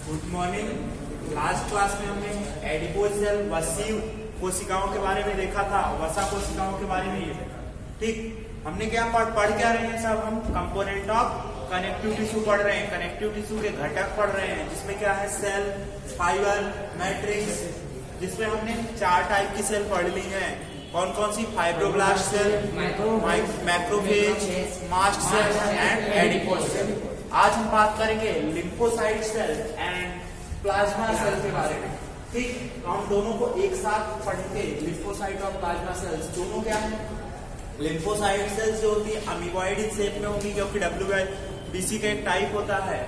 Good morning. Last class में हमने adipose cell वसीव कोशिकाओं के बारे में देखा था, वसा कोशिकाओं के बारे में ये देखा। ठीक, हमने क्या पढ़ क्या रहे हैं सब? हम कंपोनेंट ऑफ कनेक्टिव टिश्यू पढ़ रहे हैं, कनेक्टिव टिश्यू के घटक पढ़ रहे हैं, जिसमें क्या है सेल, फाइबर, मैट्रिक्स, जिसमें हमने 4 टाइप की सेल पढ़ ली हैं। कौन कौन सी? Fibroblast cell, macrophage, mast cell and adipose cell. आज हम बात करेंगे lymphocyte cell and plasma cell के बारे में। ठीक, तो हम दोनों को एक साथ पढ़ेंगे। लिम्फोसाइट और प्लाज्मा सेल्स दोनों क्या है? लिम्फोसाइट सेल्स जो होती है अमीबॉइड शेप में होगी, जो कि WBC का एक टाइप होता है।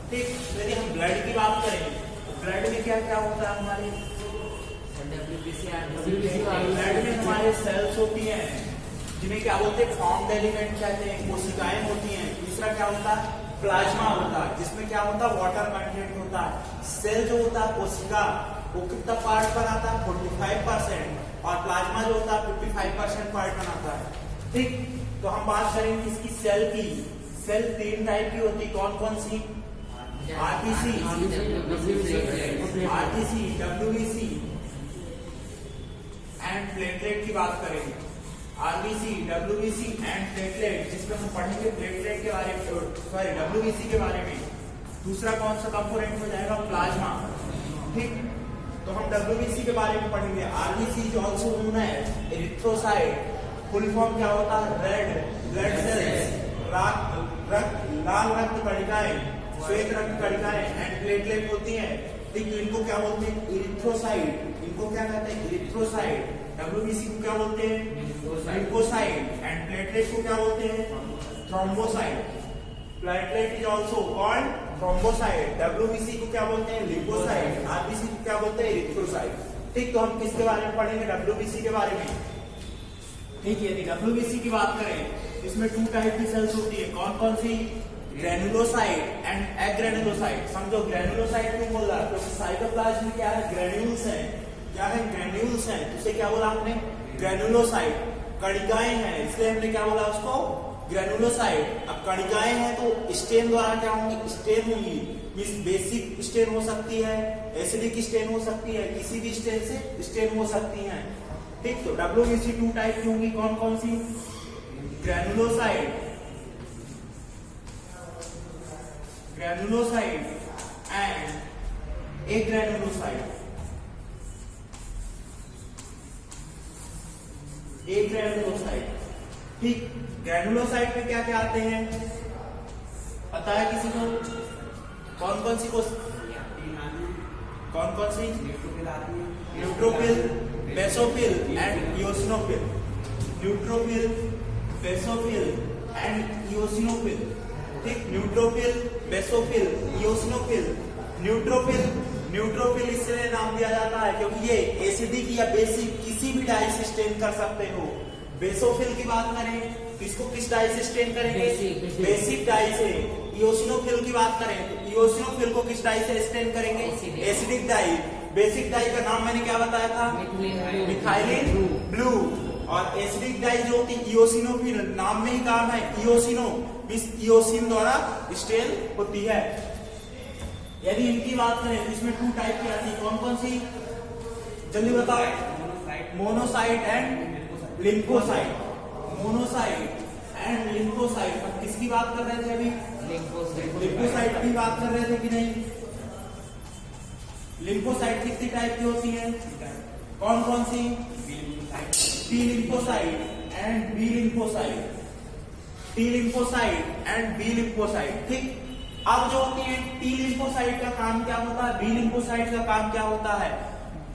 ठीक, यदि हम ब्लड की बात करें, ब्लड में क्या क्या होता है? हमारे ब्लड में हमारे सेल्स होती हैं, जिन्हें क्या बोलते हैं? फॉर्म्ड एलिमेंट कहते हैं, कोशिकाएं होती हैं। दूसरा क्या होता है? प्लाज्मा होता है, जिसमें क्या होता है? वाटर कंटेंट होता है। सेल जो होता है कोशिका, वो कितना पार्ट बनाता है? 45%। और प्लाज्मा जो होता है 55% पार्ट बनाता है। ठीक, तो हम बात करेंगे इसकी सेल की। सेल 3 टाइप की होती है। कौन कौन सी? आरटीसी, WBC एंड प्लेटलेट की बात करेंगे। आरबीसी, WBC एंड प्लेटलेट, जिसमें हम पढ़ेंगे प्लेटलेट के बारे में, सॉरी WBC के बारे में। दूसरा कौन सा कंपोनेंट हो जाएगा? प्लाज्मा। ठीक, तो हम WBC के बारे में पढ़ेंगे। आरबीसी जो ऑल्सो नोन है एरिथ्रोसाइट, फुल फॉर्म क्या होता है? रेड ब्लड सेल्स, लाल रक्त कणिकाएं, श्वेत रक्त कणिकाएं एंड प्लेटलेट होती हैं। ठीक, इनको क्या बोलते हैं? इरिथ्रोसाइट। इनको क्या कहते हैं? इरिथ्रोसाइट। WBC को क्या बोलते हैं? लिम्फोसाइट एंड प्लेटलेट को क्या बोलते हैं? Thrombocyte. Platelet is also called thrombocyte. WBC को क्या बोलते हैं? लिम्फोसाइट। आरबीसी को क्या बोलते हैं? इरिथ्रोसाइट। ठीक, तो हम किसके बारे में पढ़ेंगे? WBC के बारे में। ठीक है, यदि WBC की बात करें, इसमें 2 टाइप की सेल्स होती है। कौन कौन सी? Granulocyte and agranulocyte. समझो ग्रेनुलोसाइट क्यों बोल रहा है? क्योंकि साइटोप्लाज्म में क्या है? ग्रेन्यूल्स हैं। क्या है? ग्रेन्यूल्स हैं। उसे क्या बोला हमने? ग्रेनुलोसाइट। कणिकाएं हैं, इसलिए हमने क्या बोला उसको? ग्रेनुलोसाइट। अब कणिकाएं हैं तो स्टेन द्वारा क्या होंगी? स्टेन होंगी। मींस बेसिक स्टेन हो सकती है, एसिडिक स्टेन हो सकती है, किसी भी स्टेन से स्टेन हो सकती है। ठीक, तो WBC 2 टाइप की होंगी। कौन कौन सी? Granulocyte and agranulocyte. ठीक, ग्रेनुलोसाइट में क्या क्या आते हैं? पता है किसी को? कौन कौन सी? कौन कौन सी? Neutrophil, basophil and eosinophil. Neutrophil, basophil and eosinophil. ठीक, न्यूट्रोफिल, बेसोफिल, इओसिनोफिल। न्यूट्रोफिल इसलिए नाम दिया जाता है क्योंकि ये एसिडिक या बेसिक किसी भी डाई से स्टेन कर सकते हो। बेसोफिल की बात करें तो इसको किस डाई से स्टेन करेंगे? बेसिक डाई से। इओसिनोफिल की बात करें तो इओसिनोफिल को किस डाई से स्टेन करेंगे? Acidic dye. बेसिक डाई का नाम मैंने क्या बताया था? Methylene blue. और एसिडिक डाई जो होती है इओसिनोफिल, नाम में ही काम है इओसिनो, इओसिन द्वारा स्टेन होती है। यदि इनकी बात करें तो इसमें 2 टाइप की आती है। कौन कौन सी? जल्दी बताओ। Monocyte and lymphocyte. Monocyte and lymphocyte. अब किसकी बात कर रहे थे अभी? लिम्फोसाइट की बात कर रहे थे कि नहीं? लिम्फोसाइट कितनी टाइप की होती है? कौन कौन सी? T lymphocyte and B lymphocyte. T lymphocyte and B lymphocyte. ठीक, अब जो होती है T लिम्फोसाइट का काम क्या होता है? B लिम्फोसाइट का काम क्या होता है?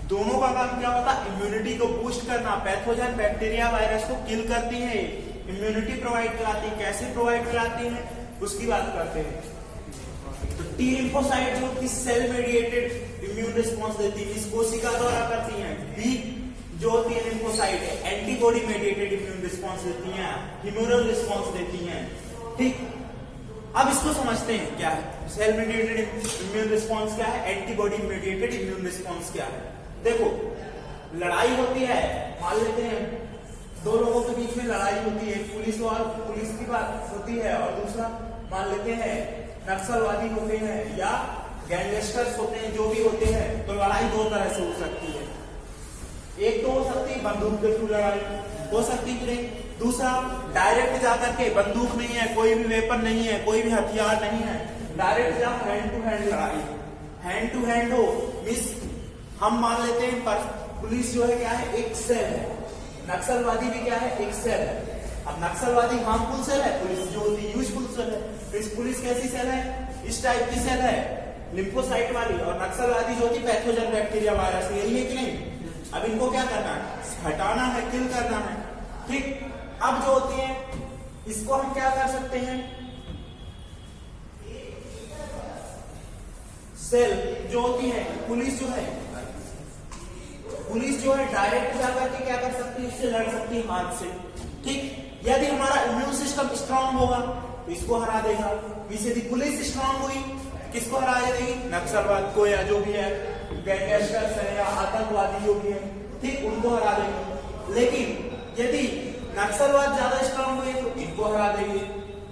दोनों का काम क्या होता है? इम्यूनिटी को बूस्ट करना। पैथोजन, बैक्टीरिया, वायरस को किल करती है, इम्यूनिटी प्रोवाइड कराती है। कैसे प्रोवाइड कराती है उसकी बात करते हैं। तो T लिम्फोसाइट जो कि सेल मेडिएटेड इम्यून रिस्पॉन्स देती है, इस कोशिका द्वारा करती है। B जो होती है लिम्फोसाइट है एंटीबॉडी मेडिएटेड इम्यून रिस्पॉन्स देती हैं, ह्यूमरल रिस्पॉन्स देती हैं। ठीक, अब इसको समझते हैं क्या है सेल मेडिएटेड इम्यून रिस्पॉन्स, क्या है एंटीबॉडी मेडिएटेड इम्यून रिस्पॉन्स क्या है। देखो, लड़ाई होती है, मान लेते हैं 2 लोगों के बीच में लड़ाई होती है, पुलिस की बात होती है, और दूसरा मान लेते हैं नक्सलवादी होते हैं या गैंगस्टर्स होते हैं, जो भी होते हैं, तो लड़ाई दो तरह से हो सकती है। एक तो हो सकती है बंदूक के थ्रू लड़ाई हो सकती है, दूसरा डायरेक्ट जाकर के, बंदूक नहीं है, कोई भी वेपन नहीं है, कोई भी हथियार नहीं है, डायरेक्ट जा हैंड टू हैंड लड़ाई। हैंड टू हैंड हो मिस, हम मान लेते हैं पर पुलिस जो है क्या है, एक सेल है, नक्सलवादी भी क्या है, एक सेल है। अब नक्सलवादी हार्मफुल सेल है, पुलिस जो होती है यूजफुल सेल है। तो पुलिस कैसी सेल है, इस टाइप की सेल है, लिम्फोसाइट वाली, और नक्सलवादी जो होती है पैथोजन बैक्टीरिया वायरस, यही है कि नहीं। अब इनको क्या करना है, हटाना है, किल करना है, ठीक। अब जो होती है इसको हम क्या कर सकते हैं, सेल जो होती है, पुलिस जो है डायरेक्ट जाकर के क्या कर सकती है, इससे लड़ सकती है हाथ से, ठीक। यदि हमारा इम्यून सिस्टम स्ट्रांग होगा तो इसको हरा देगा। यदि पुलिस स्ट्रांग हुई किसको हरा देगी, नक्सलवाद को, या जो भी है गैंगस्टर्स है या आतंकवादी जो भी है, ठीक, उनको हरा देगी। लेकिन यदि नक्सलवाद ज्यादा स्ट्रांग हुए तो इनको हरा देंगे।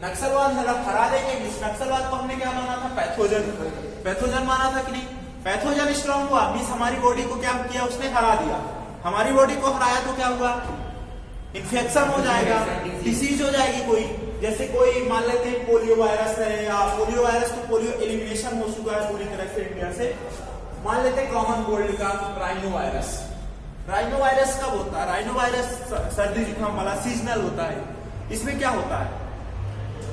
नक्सलवाद हरा देंगे, इस नक्सलवाद को हमने क्या माना था, पैथोजन माना था कि नहीं। पैथोजन स्ट्रांग हुआ मींस हमारी बॉडी को क्या किया, उसने हरा दिया। हमारी बॉडी को हराया तो क्या हुआ, इन्फेक्शन हो जाएगा, डिसीज हो जाएगी कोई, जैसे कोई मान लेते हैं पोलियो वायरस है, या पोलियो वायरस तो पोलियो एलिमिनेशन हो चुका है पूरी तरह से इंडिया से। मान लेते हैं कॉमन कोल्ड का राइनो वायरस। राइनो वायरस कब होता है, राइनो वायरस सर्दी जुकाम वाला सीजनल होता है। इसमें क्या होता है,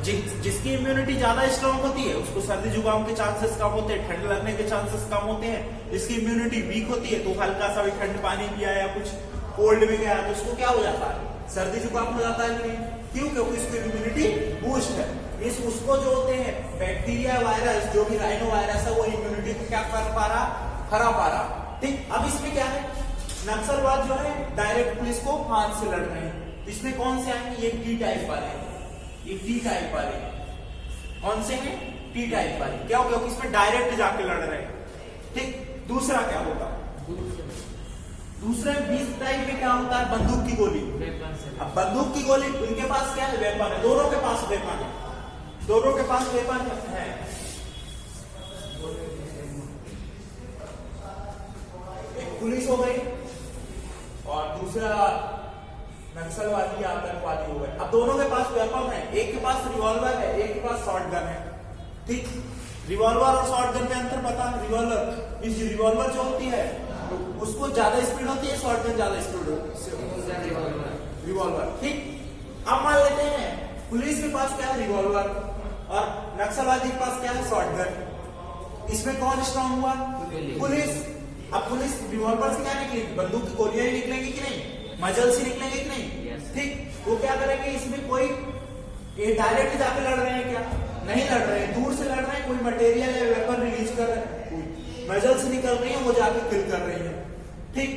जिसकी इम्यूनिटी ज्यादा स्ट्रांग होती है उसको सर्दी जुकाम के चांसेस कम होते हैं, ठंड लगने के चांसेस कम होते हैं। जिसकी इम्यूनिटी वीक होती है तो हल्का सा भी ठंड पानी पिया या कुछ कोल्ड में गया तो उसको क्या हो जाता है, सर्दी जुकाम हो जाता है। क्यों, क्योंकि उसकी इम्यूनिटी बूस्ट है। इस उसको जो होते हैं बैक्टीरिया वायरस, जो भी राइनो वायरस है, वो इम्यूनिटी को क्या कर पा रहा, हरा पा रहा, ठीक। अब इसमें क्या है, नक्सलवाद जो है डायरेक्ट पुलिस को हाथ से लड़ रहे हैं। इसमें कौन से आएंगे, ये टी टाइप वाले, ये टी टाइप वाले कौन से हैं, टी टाइप वाले। क्या हो, क्योंकि इसमें डायरेक्ट जाके लड़ रहे हैं, ठीक। दूसरा क्या होगा, दूसरे 20 टाइप में क्या होता है, बंदूक की गोली। अब बंदूक की गोली, उनके पास क्या है, वेपन है, दोनों के पास वेपन है, दोनों के पास वेपन है। एक पुलिस हो गई और दूसरा नक्सलवादी या आतंकवादी हो गए। अब दोनों के पास वेपन है, एक के पास रिवॉल्वर है, एक के पास शॉर्ट गन है, ठीक। रिवॉल्वर और शॉर्ट गन में अंतर बता। रिवॉल्वर जो होती है तो उसको ज्यादा स्पीड होती है, शॉर्ट गन ज्यादा स्पीड होती है, रिवॉल्वर, ठीक। अब मान लेते हैं पुलिस के पास क्या है, रिवॉल्वर, और नक्सलवादी के पास क्या है, शॉर्ट गन। इसमें कौन स्ट्रांग हुआ, पुलिस। अब पुलिस रिवॉल्वर से क्या निकलेगी, बंदूक की गोलियां निकलेंगी कि नहीं, मजल से निकलेंगे कि नहीं, ठीक। वो क्या करेंगे, इसमें कोई ये डायरेक्ट जाके लड़ रहे हैं क्या, नहीं लड़ रहे हैं, दूर से लड़ रहे हैं, कोई मटेरियल या वेपन रिलीज कर रहे हैं, मजल से निकल रही है, वो जाके किल कर रही है, ठीक।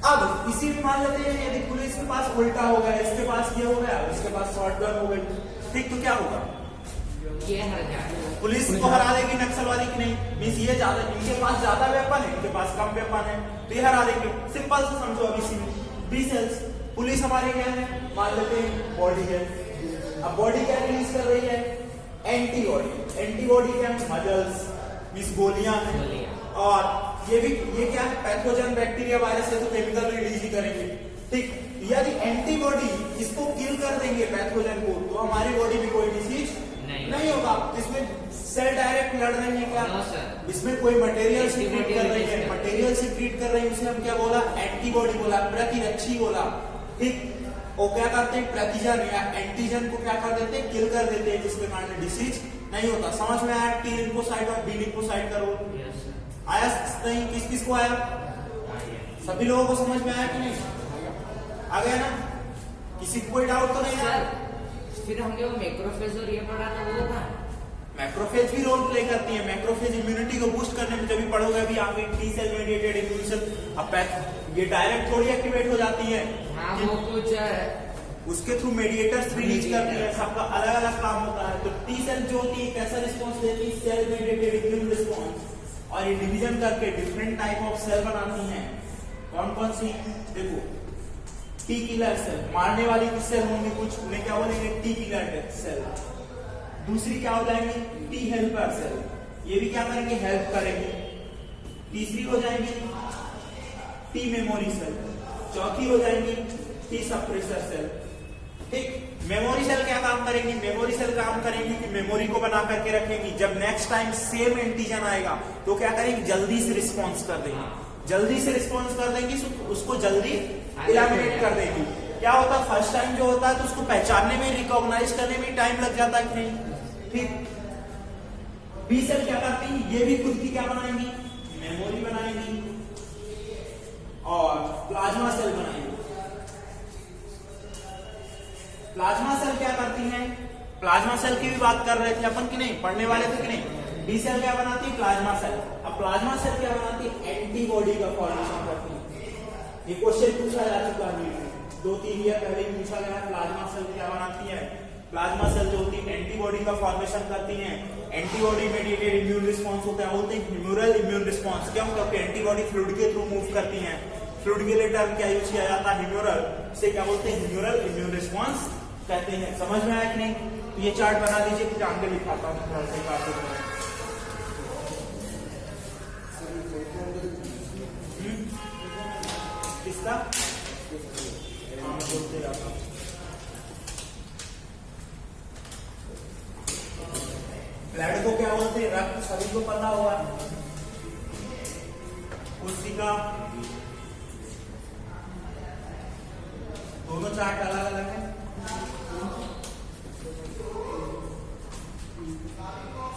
अब इसी में मान लेते हैं यदि पुलिस के पास उल्टा हो गया, इसके पास ये हो गया, इसके पास शॉर्ट गन हो गई, ठीक, तो क्या होगा, पुलिस को हरा देगी नक्सलवादी की नहीं, मींस ये ज्यादा, इनके पास ज्यादा वेपन है, इनके पास कम वेपन है, तो ये हरा देंगे। सिंपल से समझो। अब इसी में बी सेल्स, पुलिस हमारे क्या है, मान लेते हैं बॉडी है। अब बॉडी क्या रिलीज कर रही है, एंटीबॉडी। एंटीबॉडी क्या है, मजल्स, मींस गोलियां हैं, और ये क्या है, पैथोजन बैक्टीरिया वायरस है तो केमिकल रिलीज ही करेंगे, ठीक। यदि एंटीबॉडी इसको किल कर देंगे पैथोजन को, तो हमारी बॉडी में कोई डिसीज नहीं होगा। इसमें सेल डायरेक्ट लड़ रहे हैं क्या, इसमें कोई मटेरियल सीक्रेट कर रही है, मटेरियल सीक्रेट कर रही है, उसे हम क्या बोला, एंटीबॉडी बोला, प्रतिरक्षी बोला, ठीक। वो क्या करते हैं, प्रतिजन या एंटीजन को क्या कर देते हैं, किल कर देते हैं, जिसके कारण डिसीज नहीं होता। समझ में आया, टी लिम्फोसाइट और बी लिम्फोसाइट का रोल आया नहीं, किस किस को आया, सभी लोगों को समझ में आया कि नहीं, आ गया ना, किसी को कोई डाउट तो नहीं है। फिर हमने वो मैक्रोफेज और ये पढ़ा था, वो था मैक्रोफेज भी रोल प्ले करती है। मैक्रोफेज इम्यूनिटी को बूस्ट करने में, जब भी पढ़ोगे अभी आगे, T cell mediated immune cell, अब ये डायरेक्ट थोड़ी एक्टिवेट हो जाती है, हाँ, वो कुछ उसके थ्रू मेडिएटर्स रिलीज करती है, सबका अलग अलग काम होता है। तो टी सेल जो होती है कैसा रिस्पॉन्स देती है, सेल मेडिएटेड इम्यून रिस्पॉन्स, और ये डिवीजन करके डिफरेंट टाइप ऑफ सेल बनाती हैं। कौन कौन सी, देखो, टी किलर सेल, मारने वाली सेल होंगी कुछ, उन्हें क्या बोलेंगे, टी किलर सेल। दूसरी क्या हो जाएंगी, टी हेल्पर सेल, ये भी क्या करेंगे, हेल्प करेंगे। तीसरी हो जाएंगी टी मेमोरी सेल, चौथी हो जाएंगी टी सप्रेसर सेल। ठीक, मेमोरी सेल क्या काम करेंगी, मेमोरी सेल काम करेंगी कि मेमोरी को बना करके रखेंगी। जब नेक्स्ट टाइम सेम एंटीजन आएगा तो क्या करेंगी, जल्दी से रिस्पॉन्स कर देंगी, जल्दी से रिस्पॉन्स कर देंगी, उसको जल्दी इलिमिनेट कर देगी। क्या होता है, फर्स्ट टाइम जो होता है तो उसको पहचानने में, रिकॉग्नाइज करने में टाइम लग जाता है कि नहीं। ठीक, बी सेल क्या करती है, ये भी खुद की क्या बनाएंगी, मेमोरी बनाएंगी और प्लाज्मा सेल बनाएंगी। प्लाज्मा सेल क्या करती है, प्लाज्मा सेल की भी बात कर रहे थे अपन कि नहीं, पढ़ने वाले थे कि नहीं। बी सेल क्या बनाती है, प्लाज्मा सेल। अब प्लाज्मा सेल क्या बनाती है, एंटीबॉडी का फॉर्मेशन करती है। ये क्वेश्चन पूछा जा चुका है, 2-3 ईयर पहले ही पूछा गया। प्लाज्मा सेल क्या बनाती है, प्लाज्मा सेल जो होती है एंटीबॉडी का फॉर्मेशन करती है। एंटीबॉडी मेडिएटेड इम्यून रिस्पॉन्स होता है, बोलते हैं ह्यूमरल इम्यून रिस्पॉन्स। क्यों, क्योंकि एंटीबॉडी फ्लूइड के थ्रू मूव करती है। फ्लूइड के लिए टर्म क्या यूज किया जाता है, ह्यूमरल, से क्या बोलते हैं, ह्यूमरल इम्यून रिस्पॉन्स कहते हैं। समझ में आया कि नहीं। तो ये चार्ट बना दीजिए, फिर आगे लिखाता हूँ थोड़ा सा काफी। किसका बोलते जाता हूँ, ब्लड को क्या बोलते हैं, रक्त, सभी को पता होगा। कोशिका, दोनों चार्ट अलग अलग है।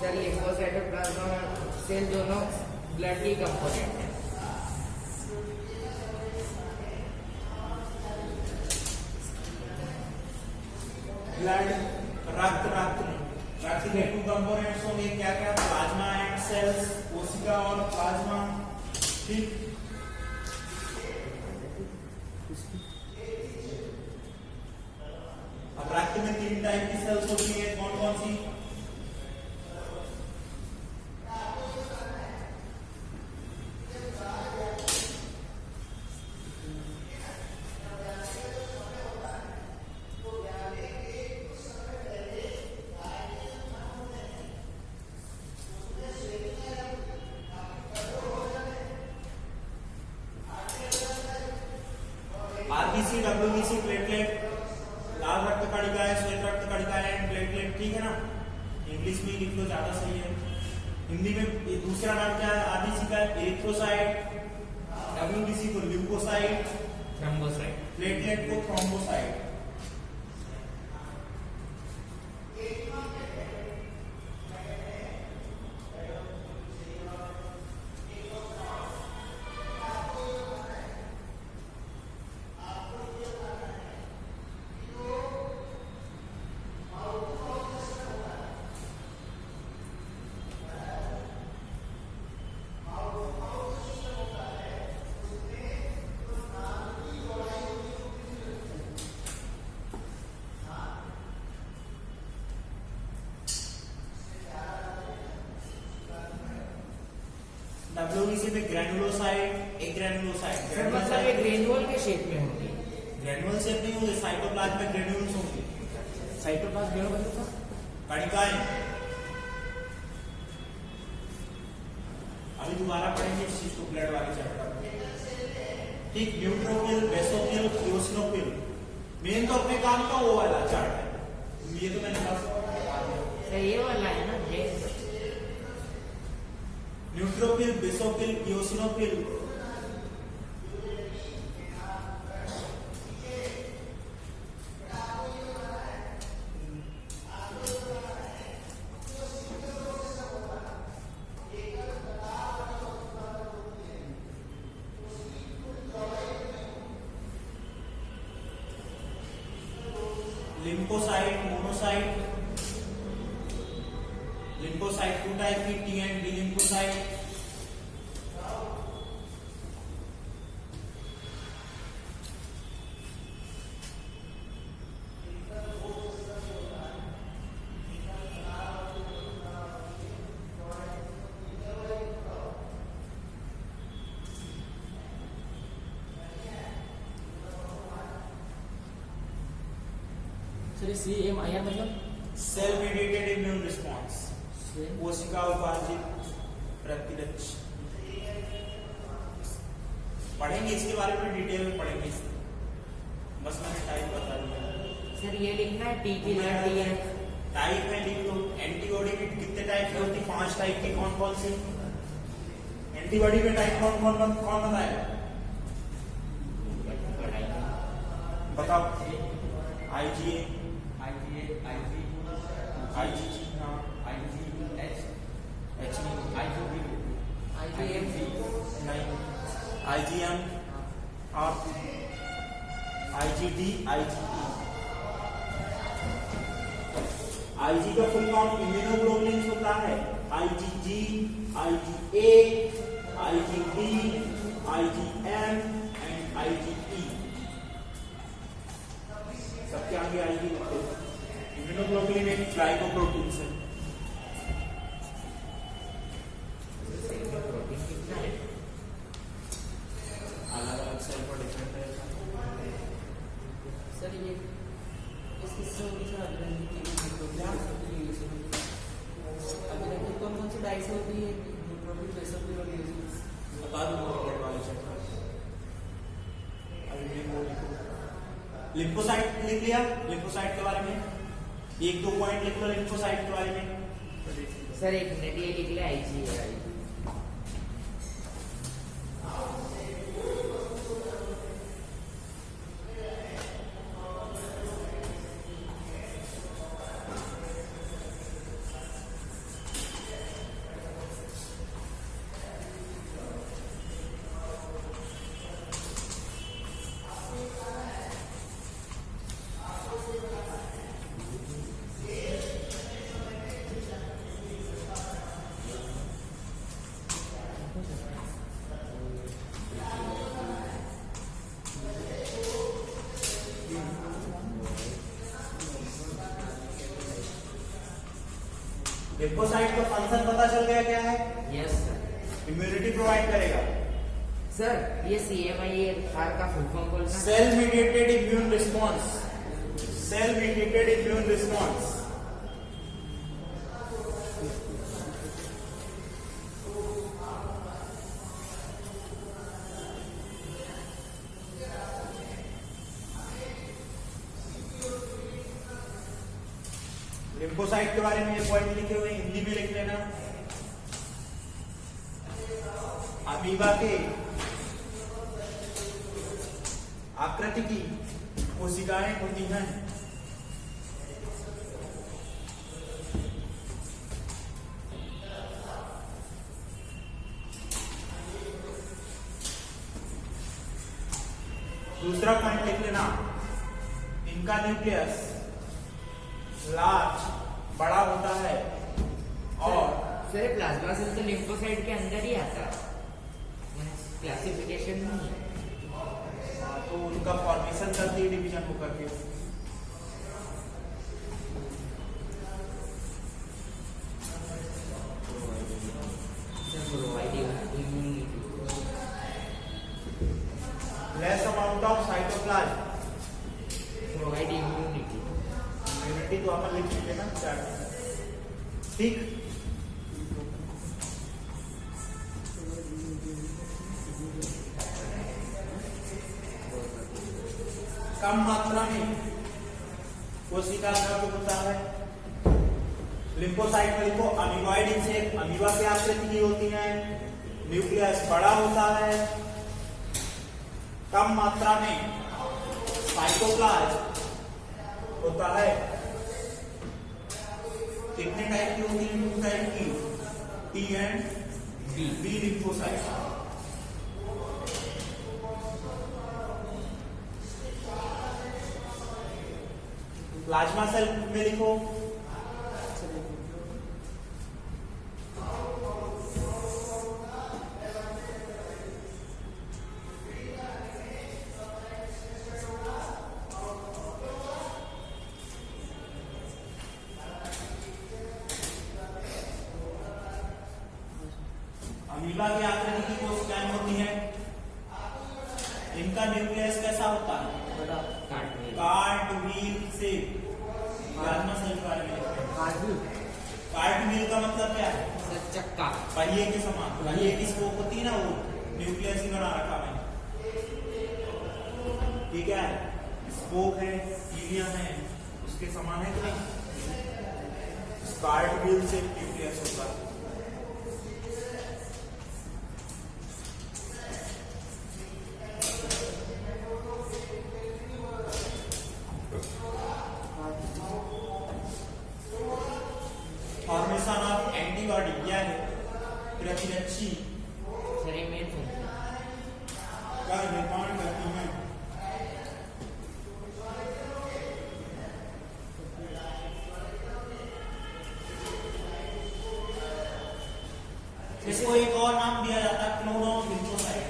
सर लिम्फोसाइटोप्लाज्मा सेल दोनों ब्लड की कंपोनेंट है। ब्लड, रक्त के 2 कंपोनेंट्स होंगे, क्या क्या, प्लाज्मा एंड सेल्स, कोशिका और प्लाज्मा। ठीक, अब रक्त में 3 टाइप की सेल्स होती है, कौन कौन सी, आरबीसी, डब्ल्यूबीसी, प्लेटलेट, लाल रक्त कणिकाएं, श्वेत रक्त कणिकाएं एंड प्लेटलेट। ठीक है ना, इंग्लिश में लिख लो, ज्यादा सही है। हिंदी में ये दूसरा नाम क्या है, आरबीसी का एरिथ्रोसाइट, डब्ल्यूबीसी को ल्यूकोसाइट, थ्रोम्बोसाइट, प्लेटलेट को थ्रोम्बोसाइट। डब्ल्यूबीसी में ग्रैनुलोसाइट, एक ग्रैनुलोसाइट। सर मतलब ये ग्रेन्युल के शेप में होती है, ग्रैनुअल शेप नहीं होंगे, साइटोप्लाज्म में ग्रैन्यूल्स होंगे। साइटोप्लाज्म ग्रेन्युल का कणिकाएं, अभी दोबारा पढ़ेंगे इस चीज को ब्लड वाले चैप्टर में। ठीक, न्यूट्रोफिल, बेसोफिल, इओसिनोफिल, मेन तो अपने काम का वो वाला चार्ट है, ये तो मैंने बस सर ये वाला है ना, ये neutrophil, basophil, eosinophil. Lymphocyte, monocyte. Lymphocyte 2 type की, T and B lymphocyte. CMIR मतलब सेल मेडिएटेड इम्यून रिस्पॉन्स, कोशिका उपार्जित पढ़ेंगे इसके बारे में डिटेल में पढ़ेंगे, बस मैंने टाइप बता दिया। सर ये लिखना है टी की जगह टाइप में लिख दो। एंटीबॉडी की कितने टाइप की होती? 5 टाइप की। कौन कौन सी? एंटीबॉडी के टाइप कौन कौन बताएगा? बताओ। आईजीए, आईजीजी, हाँ, नहीं, आईजीएम और आईजीडी, आईजीई। आईजी का फुल फॉर्म इम्यूनोग्लोबुलिन होता है। IgG, IgA, IgD, IgM and IgE. सबके आगे आईजी लिखते हैं। इम्यूनोग्लोबुलिन एक ग्लाइकोप्रोटीन है। अलग अलग सेल पर डिफरेंट है। सर ये कौन सी डाइस होती है? बता दूं लिम्फोसाइट लिख लिया। लिम्फोसाइट के बारे में 1-2 पॉइंट लिख लो लिम्फोसाइट के बारे में। सर एक मिनट, ये लिख लिया आईजी है। लिम्फोसाइट का फंक्शन पता चल गया क्या है? Yes sir. इम्यूनिटी प्रोवाइड करेगा। सर ये CMIR का फुल फॉर्म बोलना। Cell mediated immune response. Cell mediated immune response. Lymphocyte के बारे में ये पॉइंट लिखे हुए हिंदी में लिख लेना। अमीबा के आकृति की कोशिकाएं होती हैं। दूसरा पॉइंट लिख लेना, इनका न्यूक्लियस लार्ज बड़ा होता है और सर प्लाज्मा सेल तो लिम्फोसाइट के अंदर ही आता है, क्लासिफिकेशन नहीं है। तो उनका फॉर्मेशन करती है डिवीजन होकर के। Less amount of cytoplasm provide immunity. Immunity तो अपन लिख लेंगे ना चार्ट में, ठीक। कम मात्रा में कोशिका द्रव्य होता है। लिम्फोसाइट में लिखो अमीबॉइड इंसेक्ट, अमीबा की आकृति की होती है, न्यूक्लियस बड़ा होता है, कम मात्रा में साइटोप्लाज्म होता है। कितने टाइप की होती है? 2 टाइप की, T and B lymphocyte. Plasma cell में लिखो अमीबा की आकृति की कोशिकाएं होती हैं। इनका न्यूक्लियस कैसा होता है? कार्टवील से। प्लाज्मा सेल के बारे में लिखते हैं। कार्टवील का मतलब क्या है? चक्का। पहिए के समान। पहिए की स्पोक होती है ना, वो न्यूक्लियस ही बना रखा है। ठीक है, स्पोक है, ईलियम है, उसके समान है कि नहीं? स्टार्ट व्हील से न्यूक्लियस होता है। फॉर्मेशन ऑफ एंटीबॉडी क्या है? प्रतिरक्षी सर ये मेन फंक्शन का निर्माण करती है। इसको एक और नाम दिया जाता है क्लोन ऑफ लिम्फोसाइट।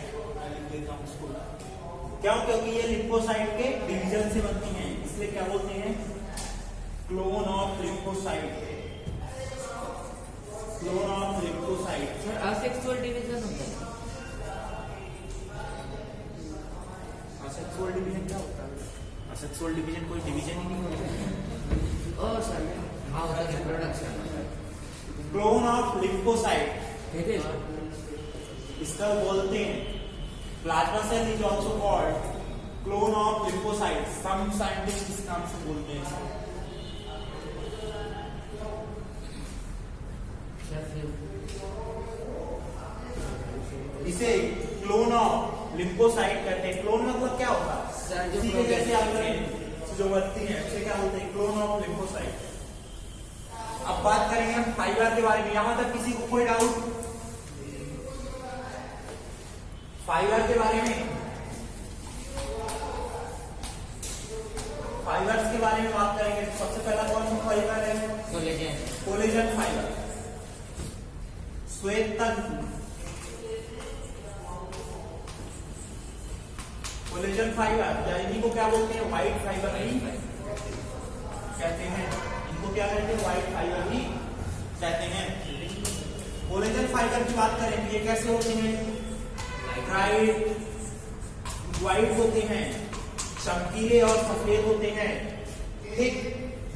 क्यों? क्योंकि ये लिम्फोसाइट के डिवीजन से बनती हैं, इसलिए क्या बोलते हैं? Clone of lymphocyte. Clone of lymphocyte. Sir asexual division होता है। असेक्सुअल डिवीजन क्या होता है? असेक्सुअल डिवीजन कोई डिवीजन ही नहीं होता। ओ सर हाँ होता है रिप्रोडक्शन। क्लोन ऑफ लिम्फोसाइट ठीक है इसका बोलते हैं plasma cell is also called clone of lymphocyte. Some scientist इस नाम से बोलते हैं इसको। इसे क्लोन ऑफ लिम्फोसाइट कहते हैं। क्लोन मतलब क्या होता है? सर जो इसी के जैसे आप जो बढ़ती हैं उसे क्या बोलते हैं? Clone of lymphocyte. अब बात करेंगे हम फाइबर के बारे में। यहां तक किसी को कोई डाउट? फाइबर के बारे में, फाइबर्स के बारे में बात करेंगे। सबसे पहला कौन सा फाइबर है? कोलेजन। कोलेजन फाइबर, श्वेत तंतु। कोलेजन फाइबर या इन्हीं को क्या बोलते हैं? व्हाइट फाइबर ही कहते हैं। इनको क्या कहते हैं? व्हाइट फाइबर ही कहते हैं। कोलेजन फाइबर की बात करें तो ये कैसे होते हैं? व्हाइट होते हैं, चमकीले और सफेद होते हैं। ठीक,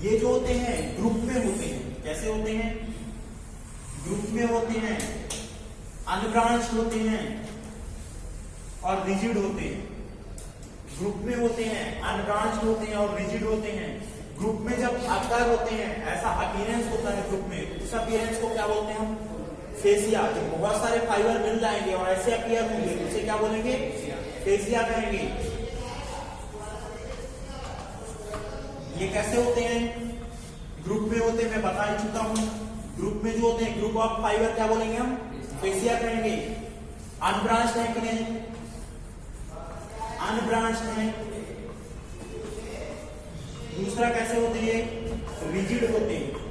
ये जो होते हैं ग्रुप में होते हैं। कैसे होते हैं? ग्रुप में होते हैं, अनब्रांच्ड होते हैं और रिजिड होते हैं। ग्रुप में होते हैं, अनब्रांच्ड होते हैं और रिजिड होते हैं। ग्रुप में जब आकार होते हैं, ऐसा अपीयरेंस होता है ग्रुप में, उस अपीयरेंस को क्या बोलते हैं हम? फेसिया। जब बहुत सारे फाइबर मिल जाएंगे और ऐसे अपीयर होंगे उसे क्या बोलेंगे? फेसिया कहेंगे। ये कैसे होते हैं? ग्रुप में होते हैं, मैं बता ही चुका हूं। ग्रुप में जो होते हैं, ग्रुप ऑफ फाइबर क्या बोलेंगे हम? फेसिया कहेंगे। अनब्रांच्ड है कि नहीं? अनब्रांच्ड है। दूसरा कैसे होते हैं? रिजिड होते हैं।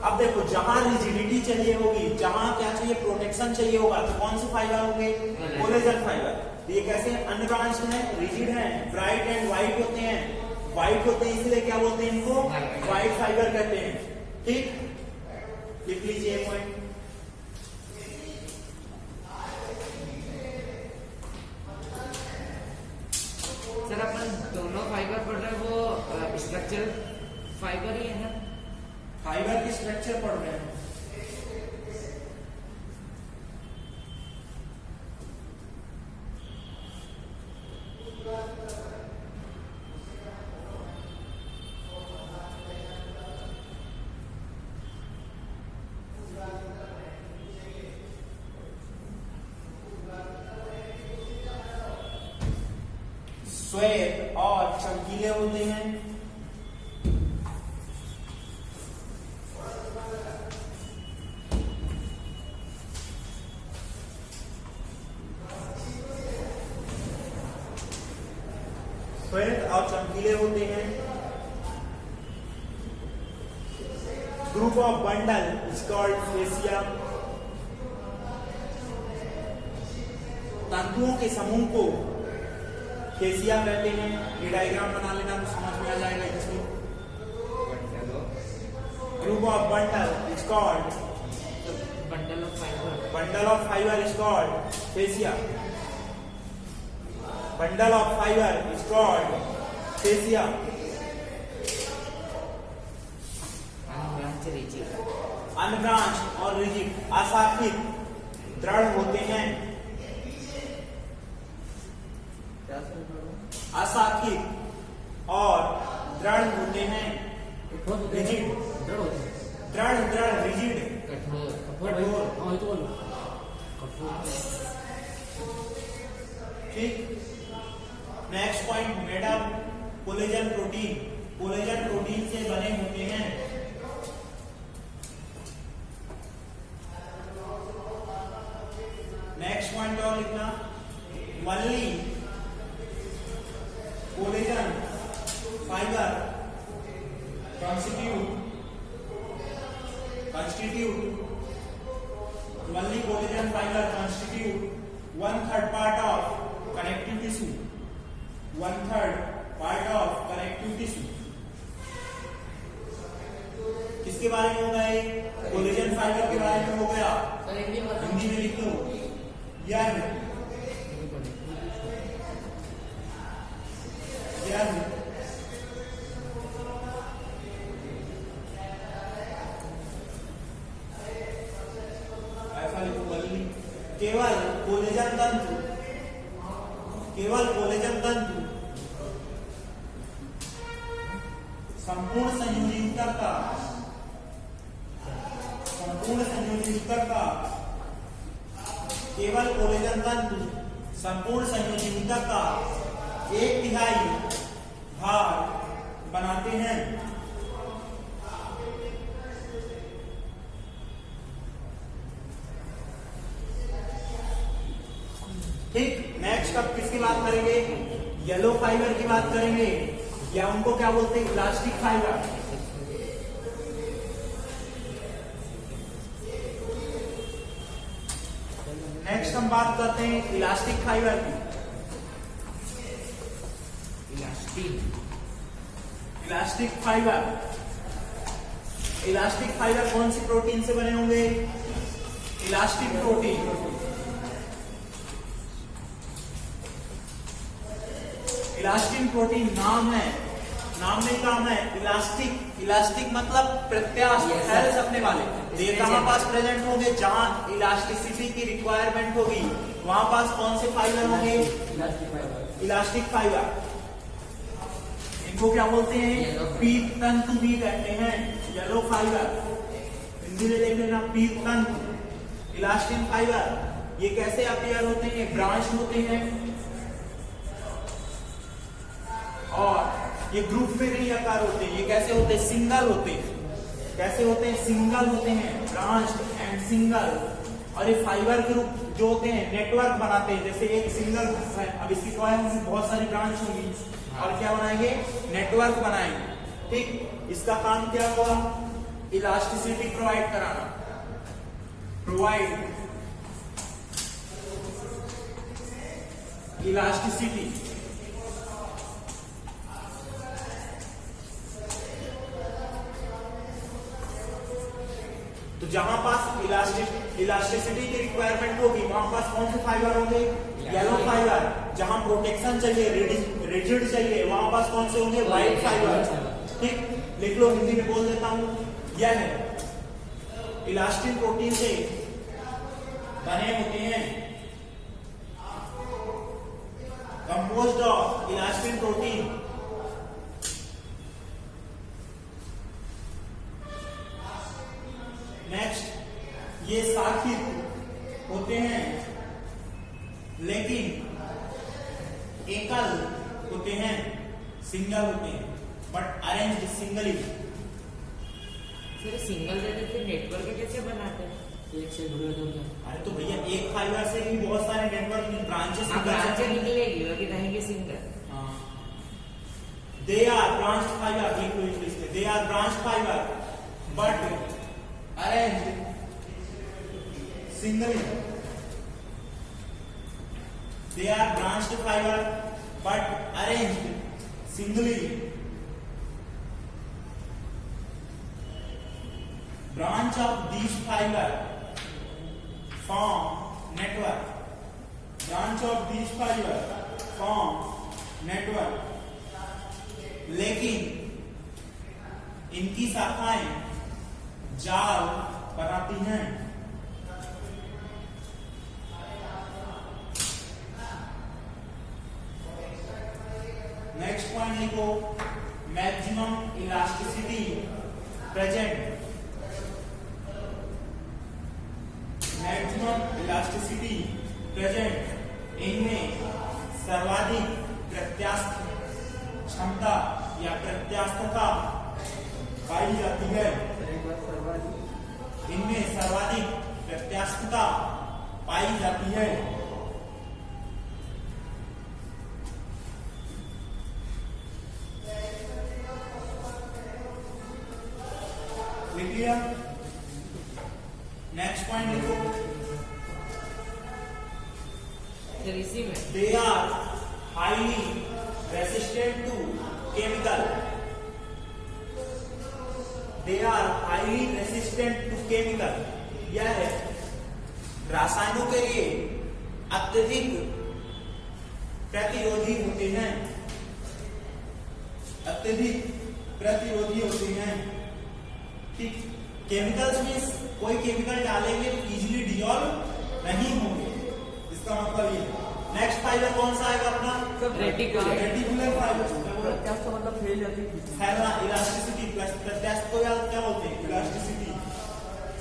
अब देखो, जहां रिजिडिटी चाहिए होगी, जहां क्या चाहिए? प्रोटेक्शन चाहिए होगा, तो कौन से फाइबर होंगे? Collagen fibre. तो ये कैसे? अनब्रांच्ड है, रिजिड है, ब्राइट एंड व्हाइट होते हैं। व्हाइट होते हैं इसलिए क्या बोलते हैं इनको? व्हाइट फाइबर कहते हैं। ठीक, लिख लीजिए पॉइंट। सर अपन दोनों फाइबर पढ़ रहे हैं, वो स्ट्रक्चर फाइबर ही है ना? फाइबर की स्ट्रक्चर पढ़ रहे हैं। श्वेत और चमकीले होते हैं। श्वेत और चमकीले होते हैं। Group of bundle is called fascia. तंतुओं के समूह को फेसिया कहते हैं। ये डायग्राम बना लेना तो समझ में आ जाएगा इसमें। Group of bundle is called bundle of fibre. Bundle of fibre is called fascia. Bundle of fibre is called fascia. Unbranch और रिजिड, अशाखित, दृढ़ होते हैं। अशाखित और दृढ़ होते हैं। रिजिड, दृढ़ रिजिड, कठोर। ठीक। Next point, made up collagen protein, collagen protein से बने होते हैं। नेक्स्ट पॉइंट और लिखना, मल्ली collagen fibre constitute only collagen fiber constitute 1/3 part of connective tissue, 1/3 part of connective tissue। किसके बारे में होगा ये? कोलेजन फाइबर के बारे में हो गया। हिंदी में लिख लो, यह केवल कोलेजन तंतु संपूर्ण संयोजकता का केवल कोलेजन तंतु संपूर्ण संयोजकता का 1/3 भाग बनाते हैं। ठीक। नेक्स्ट अब किसकी बात करेंगे? येलो फाइबर की बात करेंगे, या उनको क्या बोलते हैं? Elastic fibre. नेक्स्ट हम बात करते हैं इलास्टिक फाइबर की। इलास्टिक फाइबर कौन सी प्रोटीन से बने होंगे? Elastic protein. इलास्टिक प्रोटीन नाम में काम है इलास्टिक मतलब प्रत्यास्थ, फैल सकने वाले। ये कहां पास प्रेजेंट होंगे? जहां इलास्टिसिटी की रिक्वायरमेंट होगी वहां पास कौन से फाइबर होंगे? Elastic fibre. इनको क्या बोलते हैं? पीत तंतु भी कहते हैं। येलो फाइबर हिंदी में देख लेना, पीत तंतु। इलास्टिक फाइबर ये कैसे अपीयर होते हैं? ब्रांच होते हैं और ये ग्रुप में नहीं आकार होते। ये कैसे होते हैं? सिंगल होते हैं। कैसे होते हैं? सिंगल होते हैं, ब्रांच्ड एंड सिंगल। और ये फाइबर ग्रुप जो होते हैं नेटवर्क बनाते हैं। जैसे एक सिंगल है, अब इसकी बहुत सारी ब्रांच होगी और क्या बनाएंगे? नेटवर्क बनाएंगे। ठीक। इसका काम क्या हुआ? इलास्टिसिटी प्रोवाइड कराना, इलास्टिसिटी। तो जहां पास इलास्टिसिटी की रिक्वायरमेंट होगी वहां पास कौन से फाइबर होंगे? Yellow fibre. जहां प्रोटेक्शन चाहिए, रिजिड चाहिए, वहां पास कौन से होंगे? White fibre. ठीक। लिख लो, हिंदी में बोल देता हूं। यह है इलास्टिक प्रोटीन से बने होते हैं, composed of elastic protein. Next, ये शाखित होते हैं लेकिन एकल होते हैं, सिंगल होते हैं, but arranged singly. Sir single रहते फिर नेटवर्क कैसे बनाते हैं? एक से जुड़े तो क्या? अरे तो भैया एक फाइबर से भी बहुत सारे नेटवर्क ब्रांचेस निकलेगी, बाकी रहेंगे single. They are branch fibre, they are branch fibre but arranged singly. They are branched fiber but arranged singly. Branch of these fiber form network. Branch of these fiber form network. लेकिन इनकी शाखाएं जाल बनाती हैं। लिखो maximum elasticity present, maximum elasticity present इनमें सर्वाधिक प्रत्यास्थ क्षमता या प्रत्यास्थता पाई जाती है, इनमें सर्वाधिक प्रत्यास्थता पाई जाती है। लिख लिया? नेक्स्ट पॉइंट लिखो, फिर इसी में they are highly resistant to chemical, they are highly resistant to chemical, यह है रासायनों के लिए अत्यधिक प्रतिरोधी होते हैं, अत्यधिक प्रतिरोधी होते हैं। ठीक, केमिकल्स में कोई केमिकल डालेंगे तो इजीली डिसॉल्व नहीं होंगे, इसका मतलब ये। नेक्स्ट फाइबर कौन सा आएगा अपना? रेटिकुलर। Reticular fibre. प्रत्यास्थ मतलब फैल जाती है। फैलना, इलास्टिसिटी प्लस प्रत्यास्थ को क्या बोलते हैं? इलास्टिसिटी।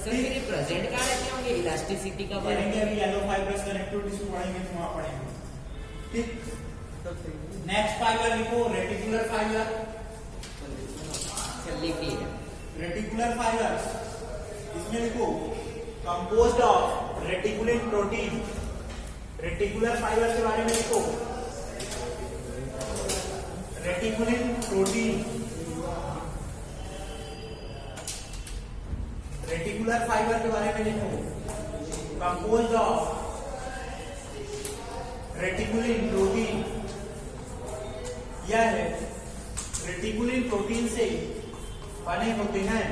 सर मेरे प्रेजेंट कहाँ रहते होंगे इलास्टिसिटी का बारे पढ़ेंगे में? अभी येलो फाइबर्स कनेक्टिव टिश्यू पढ़ेंगे तो वहां पढ़ेंगे। ठीक, नेक्स्ट फाइबर लिखो रेटिकुलर फाइबर। चल लिख लिया। रेटिकुलर फाइबर्स इसमें लिखो composed of reticulin protein, reticular fibre के बारे में लिखो रेटिकुलिन प्रोटीन, रेटिकुलर फाइबर के बारे में लिखो कंपोज्ड ऑफ रेटिकुलिन प्रोटीन, यह है रेटिकुलिन प्रोटीन से बने होते हैं।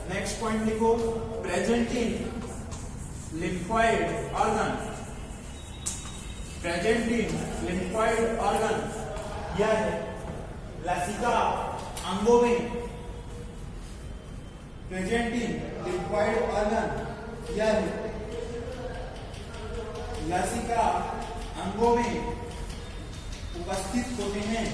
नेक्स्ट पॉइंट लिखो present in lymphoid organ, present in lymphoid organ, यह है लसिका अंगों में, प्रेजेंट इन लिम्फॉइड ऑर्गन, यह है लसिका अंगों में उपस्थित होते हैं।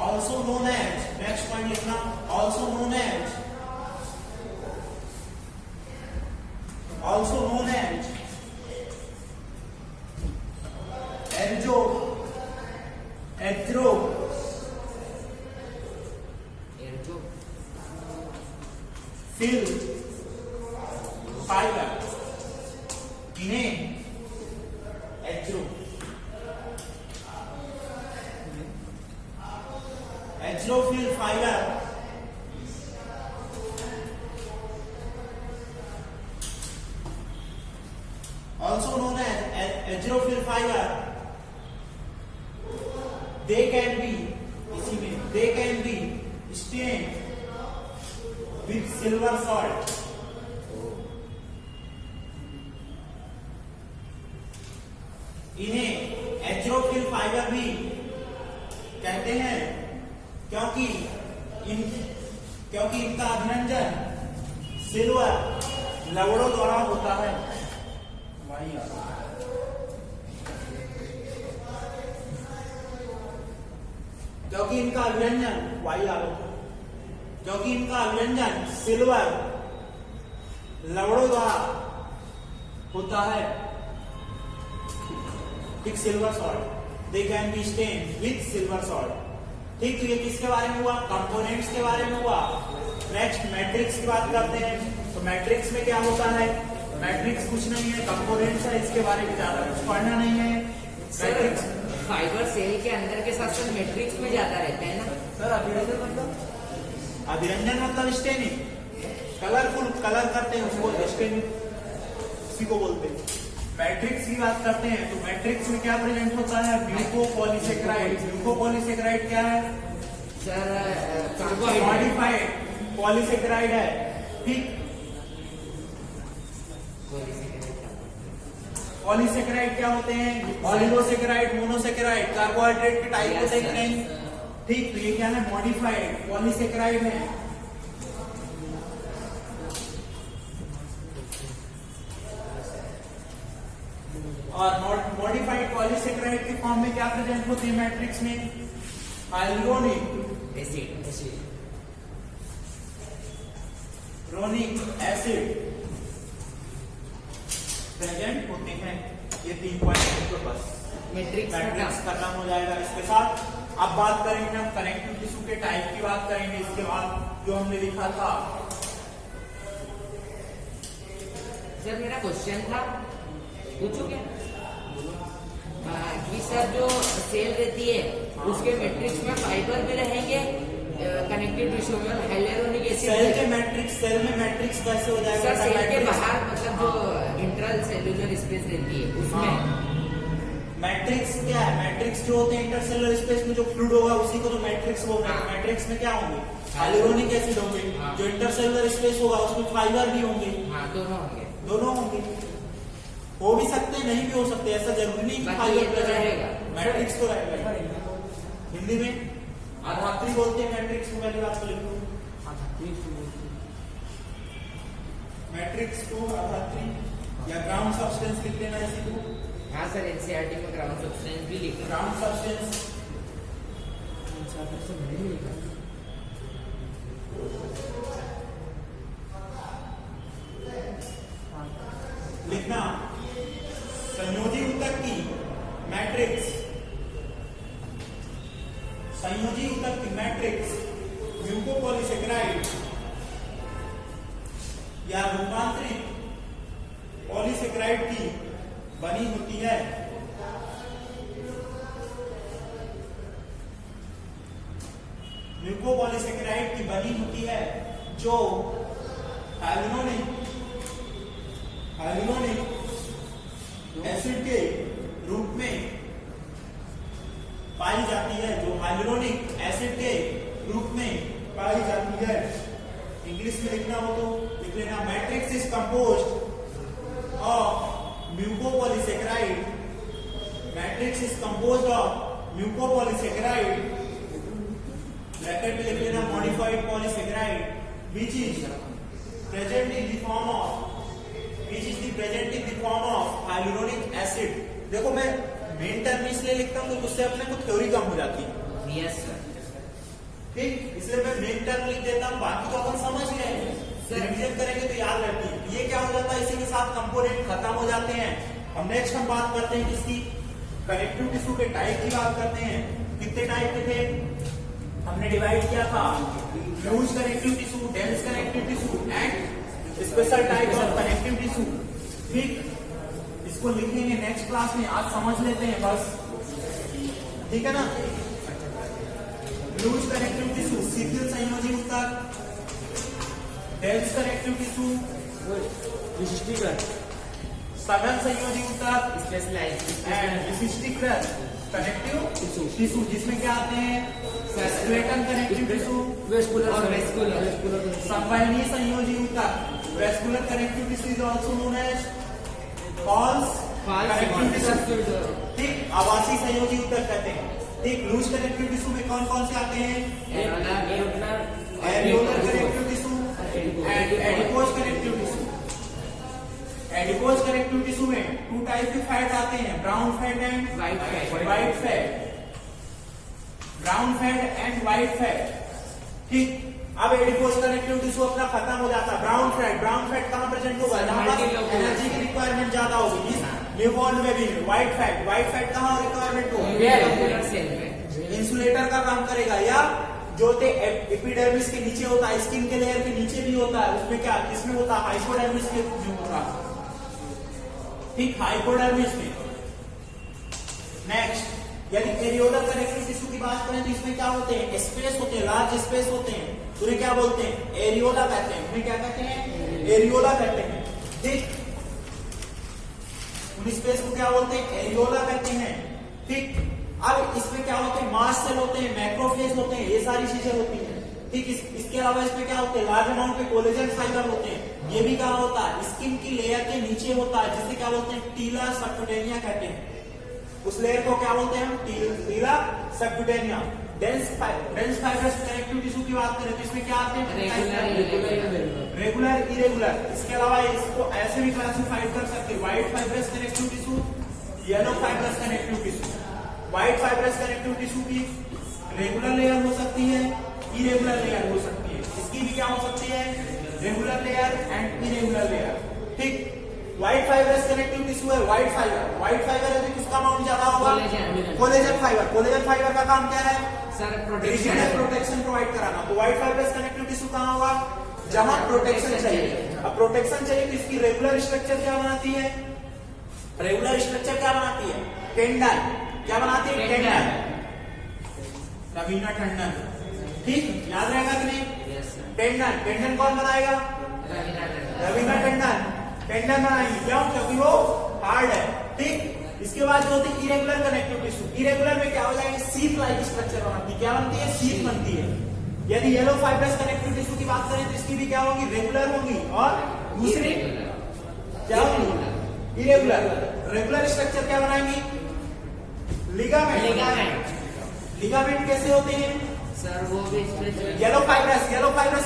Also known as, next point लिखना, also known as argyrophil fibre, इन्हें argyrophil fibre also known as argyrophil fibre, they can be, इसी में they can be stained with silver salt, इन्हें एड्रोफिल फाइबर भी कहते हैं क्योंकि इनका अभिनंजन सिल्वर लवड़ों द्वारा होता है। क्योंकि इनका अभिव्यंजन सिल्वर लवड़ों द्वारा होता है। ठीक, silver salt, they can be stain with silver salt. ठीक, तो ये किसके बारे में हुआ? कंपोनेंट्स के बारे में हुआ। नेक्स्ट मैट्रिक्स की बात करते हैं। तो मैट्रिक्स में क्या होता है? मैट्रिक्स कुछ नहीं है, कंपोनेंट्स है, इसके बारे में ज्यादा कुछ पढ़ना नहीं है। मैट्रिक्स फाइबर सेल के अंदर के साथ साथ मैट्रिक्स में ज्यादा रहता है ना सर। अभिरंजन मतलब स्टेनिंग, कलरफुल कलर करते हैं उसको स्टेनिंग, उसी को बोलते हैं। मैट्रिक्स की बात करते हैं तो मैट्रिक्स में क्या प्रेजेंट होता है? ग्लूकोपॉलीसेकेराइड। ग्लूकोपॉलीसेकेराइड क्या है सर? मॉडिफाइड पॉलीसेकेराइड है। ठीक, पॉलीसेकेराइड क्या होते हैं? ऑलिगोसेकेराइड, मोनोसेकेराइड, कार्बोहाइड्रेट के टाइप होते हैं कि नहीं? ठीक, तो ये क्या है, मॉडिफाइड पॉलीसेकेराइड है। और मॉडिफाइड पॉलीसेकेराइड के फॉर्म में क्या प्रेजेंट होते हैं मैट्रिक्स में, hyaluronic acid Ronik acid present होते हैं। ये 3 पॉइंट तो बस मैट्रिक्स मैट्रिक्स खत्म हो जाएगा इसके साथ। अब बात करेंगे हम कनेक्टिव टिश्यू के टाइप की बात करेंगे। इसके बाद जो हमने लिखा था, सर मेरा क्वेश्चन था, पूछू क्या? कि सर जो सेल रहती है उसके मैट्रिक्स में फाइबर भी रहेंगे, कनेक्टिव टिश्यू में हाइलुरोनिक एसिड। सेल के मैट्रिक्स, सेल में मैट्रिक्स कैसे हो जाएगा? सर सेल के बाहर मतलब जो इंटरनल सेल्यूलर स्पेस रहती है उसमें मैट्रिक्स क्या है? मैट्रिक्स जो होते हैं इंटरसेलुलर स्पेस में जो फ्लूइड होगा उसी को तो मैट्रिक्स बोलते हैं। मैट्रिक्स में क्या होंगे? हाइलुरोनिक एसिड होंगे। जो इंटरसेलुलर स्पेस होगा उसमें फाइबर भी होंगे। हाँ दोनों होंगे। दोनों होंगे, हो भी सकते हैं, नहीं भी हो सकते, ऐसा जरूरी नहीं कि फाइबर तो रहेगा। मैट्रिक्स तो रहेगा। हिंदी में आधात्री बोलते हैं मैट्रिक्स को। पहले बात तो लिख लो, मैट्रिक्स को आधात्री या ग्राउंड सब्सटेंस लिख लेना इसी को। हाँ सर, एनसीईआरटी में ग्राउंड सब्सटेंस भी लिखा। ग्राउंड सब्सटेंस लिखना। संयोजी ऊतक की मैट्रिक्स, संयोजी ऊतक की मैट्रिक्स म्यूकोपॉलीसेकेराइड या रूपांतरित पॉलीसेकेराइड की बनी होती है। म्यूकोपॉलीसेकेराइड की बनी होती है जो हाइलुरोनिक एसिड के रूप में पाई जाती है, जो हाइलुरोनिक एसिड के रूप में पाई जाती है। इंग्लिश में लिखना हो तो लिख लेना, matrix is composed of mucopolysaccharide. Matrix is composed of mucopolysaccharide, bracket में लिख लेना, modified polysaccharide which is present in the form of hyaluronic acid. देखो मैं मेन टर्म इसलिए लिखता हूँ तो उससे अपने को थ्योरी कम हो जाती है। Yes sir. ठीक, इसलिए मैं मेन टर्म लिख देता हूँ, बाकी तो अपन समझ गए हैं, रिवीजन करेंगे तो याद रहती है। ये क्या हो जाता है, इसी के साथ कंपोनेंट खत्म हो जाते हैं। अब नेक्स्ट हम बात करते हैं किसकी, कनेक्टिव टिश्यू के टाइप की बात करते हैं। कितने टाइप के थे हमने डिवाइड किया था, loose connective tissue, dense connective tissue and special type of connective tissue. ठीक, इसको लिखेंगे नेक्स्ट क्लास में, आज समझ लेते हैं बस, ठीक है ना। लूज कनेक्टिव टिश्यू शिथिल संयोजी ऊतक, डेंस कनेक्टिव टिश्यू विशिष्टीकृत, सघन संयोजी ऊतक स्पेशलाइज्ड एंड विशिष्टीकृत कनेक्टिव टिश्यू, जिसमें क्या आते हैं, स्क्लेटन कनेक्टिव टिश्यू और वेस्कुलर। संवहनीय संयोजी ऊतक, vascular connective tissue is also known as false connective tissue. ठीक, आवासीय संयोजी ऊतक कहते हैं। ठीक, लूज कनेक्टिव टिश्यू में कौन कौन से आते हैं, areolar connective tissue and adipose connective tissue. Adipose connective tissue में 2 टाइप के फैट आते हैं, brown fat and white fat. Brown fat and white fat. ठीक, अब एडिपोज कनेक्टिव टिश्यू अपना खत्म हो जाता है। ब्राउन फैट कहाँ प्रेजेंट होगा, जहां पर एनर्जी की रिक्वायरमेंट ज्यादा होगी, न्यूबॉर्न में भी। व्हाइट फैट कहाँ रिक्वायरमेंट होगी, इंसुलेटर का काम करेगा, या जो एपिडर्मिस के नीचे होता है, स्किन के लेयर के नीचे भी होता है, उसमें क्या, किसमें होता है, हाइपोडर्मिस के जो होता है। ठीक, हाइपोडर्मिस में। नेक्स्ट, यदि एरियोलर कनेक्टिव टिश्यू की बात करें तो इसमें क्या होते हैं, स्पेस होते हैं, लार्ज स्पेस होते हैं, उन्हें क्या बोलते हैं, एरियोला कहते हैं। उन्हें क्या कहते हैं, एरियोला कहते हैं। ठीक, उन स्पेस को क्या बोलते हैं, एरियोला कहते हैं। ठीक, अब इसमें क्या होते हैं, मास्ट सेल होते हैं, मैक्रोफेज होते हैं, ये सारी चीजें होती हैं। ठीक, इसके अलावा इसमें क्या होते हैं, लार्ज अमाउंट में कोलेजन फाइबर होते हैं। ये भी कहाँ होता है, स्किन की लेयर के नीचे होता है, जिसे क्या बोलते हैं, टीला सबक्यूटेनिया कहते हैं। उस लेयर को क्या बोलते हैं हम, टीला सबक्यूटेनिया। डेंस फाइब्रस कनेक्टिव टिश्यू की बात करें तो इसमें क्या आते हैं? Regular, irregular. इसके अलावा इसको ऐसे भी क्लासिफाइड कर सकते हैं, white fibrous connective tissue, yellow fibrous connective tissue. White fibrous connective tissue की रेगुलर लेयर हो सकती है, इरेगुलर लेयर हो सकती है। इसकी भी क्या हो सकती है? Regular layer and irregular layer. ठीक, व्हाइट फाइब्रस कनेक्टिव टिश्यू है, व्हाइट फाइबर है तो किसका अमाउंट ज्यादा होगा? कोलेजन फाइबर का काम क्या है? सर प्रोटेक्शन प्रोवाइड कराना। तो व्हाइट फाइब्रस कनेक्टिव टिश्यू कहाँ होगा? जहां प्रोटेक्शन चाहिए। अब प्रोटेक्शन चाहिए तो इसकी रेगुलर स्ट्रक्चर क्या बनाती है? रेगुलर स्ट्रक्चर क्या बनाती है? टेंडन। क्या बनाती है? टेंडन। रवीना टंडन। ठीक, याद रहेगा कि नहीं? टेंडन कौन बनाएगा? रवीना टंडन बनाएंगे। क्यों? क्योंकि वो हार्ड है। ठीक, इसके बाद जो होती है इरेगुलर कनेक्टिव टिश्यू। इरेगुलर में क्या हो जाएगा? सीट लाइक स्ट्रक्चर बनती है। क्या बनती है? सीट बनती है। यदि येलो फाइब्रस कनेक्टिव टिश्यू की बात करें तो इसकी भी क्या होगी? रेगुलर होगी और दूसरी क्या होगी? इरेगुलर। रेगुलर स्ट्रक्चर क्या बनाएंगी? लिगामेंट कैसे होते हैं? सर वो भी येलो फाइब्रस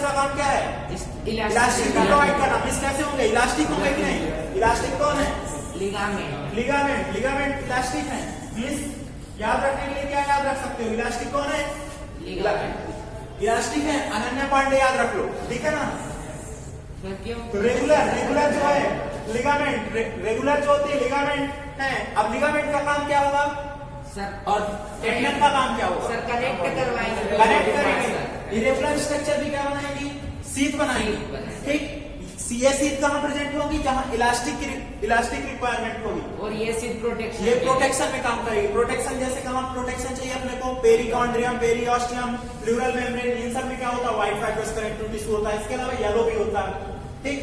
का काम क्या है? इलास्टिक प्रोवाइड करना। मिस कैसे होंगे? इलास्टिक होंगे कि नहीं? इलास्टिक कौन है? लिगामेंट इलास्टिक है। मिस याद रखने के लिए क्या याद रख सकते हो? इलास्टिक कौन है? इलास्टिक है। अनन्या पांडे याद रख लो, ठीक है ना? तो रेगुलर जो है लिगामेंट, रेगुलर जो होती है लिगामेंट है। अब लिगामेंट का काम क्या होगा सर? और टेंडन का काम क्या होगा? सर कनेक्ट करवाएंगे। कनेक्ट करेंगे। इरेगुलर स्ट्रक्चर भी क्या बनाएंगी? सीट बनाएंगी। ठीक, ये सीट कहाँ प्रेजेंट होगी? जहां इलास्टिक रिक्वायरमेंट होगी। और ये सीट प्रोटेक्शन, ये प्रोटेक्शन में काम करेगी। प्रोटेक्शन जैसे कहाँ प्रोटेक्शन चाहिए अपने को? पेरिकॉन्ड्रियम, पेरिओस्टियम, प्लूरल मेम्ब्रेन, इन सब में क्या होता है? व्हाइट फाइब्रस कनेक्टिव टिश्यू होता है। इसके अलावा येलो भी होता है। ठीक,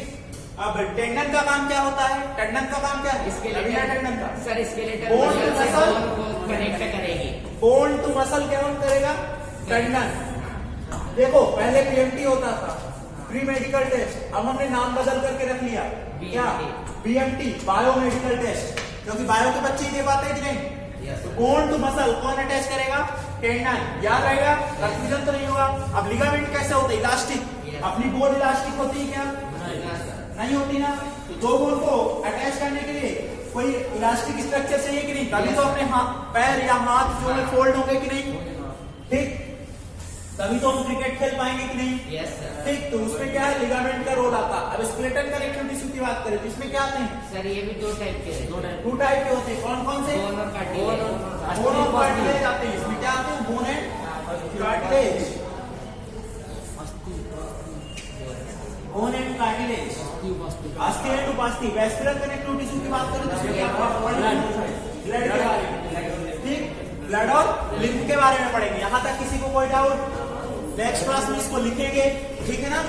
अब टेंडन का काम क्या होता है? टेंडन का काम क्या है? टेंडन का सर स्केलेटल कनेक्ट करेगी। बोन टू मसल क्या करेगा? टेंडन। देखो पहले पीएमटी होता था, प्री मेडिकल टेस्ट। अब हमने नाम बदल करके रख लिया, क्या? BMT, biomedical test. क्योंकि बायो के बच्चे ही दे पाते हैं कि नहीं? तो बोन टू मसल कौन अटैच करेगा? टेंडन। याद रहेगा, कंफ्यूजन तो नहीं होगा। अब लिगामेंट कैसे होता है? इलास्टिक। अपनी बोन इलास्टिक होती है क्या? नहीं होती ना। तो दो बोन को अटैच करने के लिए कोई इलास्टिक स्ट्रक्चर चाहिए कि नहीं? तभी तो अपने पैर या हाथ जो है फोल्ड होंगे कि नहीं? ठीक, तभी तो हम क्रिकेट खेल पाएंगे कि नहीं? Yes sir. ठीक, तो उसमें क्या है? लिगामेंट का रोल आता है। अब स्केलेटल कनेक्टिव टिश्यू की बात करें तो इसमें क्या आते हैं? सर ये भी दो टाइप के हैं। टू टाइप के होते हैं। कौन कौन से? बोन और कार्टिलेज। बोन और कार्टिलेज आते हैं। इसमें क्या आते हैं? Bone and cartilage. Bone and cartilage, अस्थि एंड उपास्थि। वेस्कुलर कनेक्टिव टिश्यू की बात करें तो इसमें क्या ब्लड के बारे में। ठीक, ब्लड और लिम्फ के बारे में पढ़ेंगे। यहां तक किसी को कोई डाउट? नेक्स्ट क्लास में इसको लिखेंगे, ठीक है ना?